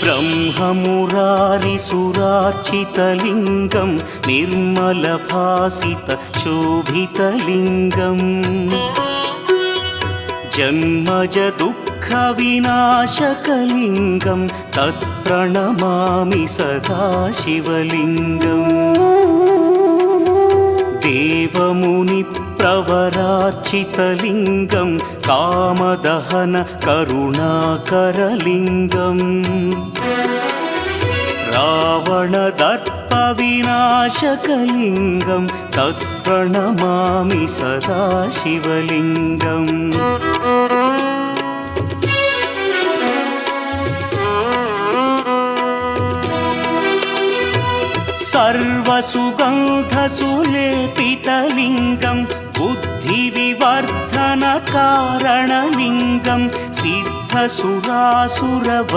ब्रह्ममुरारिसुरार्चितलिङ्गं निर्मलभासितशोभितलिङ्गम् जन्मज दुःखविनाशकलिङ्गं तत्प्रणमामि सदा शिवलिङ्गम् देवमुनिप्रवरार्चितलिङ्गं कामदहन करुणाकरलिङ्गम् रावणदर्पविनाशकलिङ्गं तत्प्रणमामि सदा शिवलिङ्गम् सर्वसुगन्धसुलेपितलिङ्गं बुद्धिविवर्धनकारणलिङ्गं सिद्धसुरासुरव